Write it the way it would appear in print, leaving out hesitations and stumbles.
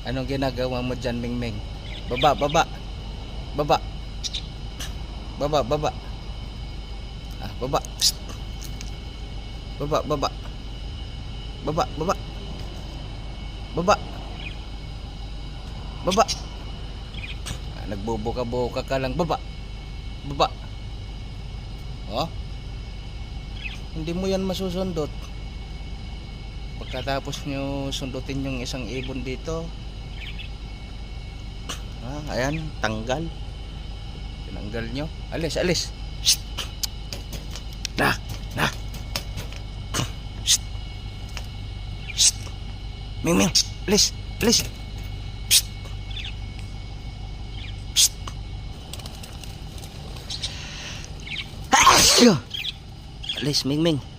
Anong ginagawa mo dyan, Mingming? Baba, baba. Baba. Baba, baba. Ah, baba. Psst. Baba, baba. Baba, baba. Baba. Baba. Ah, nagbubuka-buka ka lang. Baba. Baba. Oh. Hindi mo yan masusundot. Pagkatapos nyo sundutin yung isang ibon dito, ayan, tanggal. Tinanggal nyo. Alis, alis. Shhh. Na, na. Shhh. Shhh. Ming, Ming, alis, alis. Shhh. Shhh. Alis, Ming, Ming.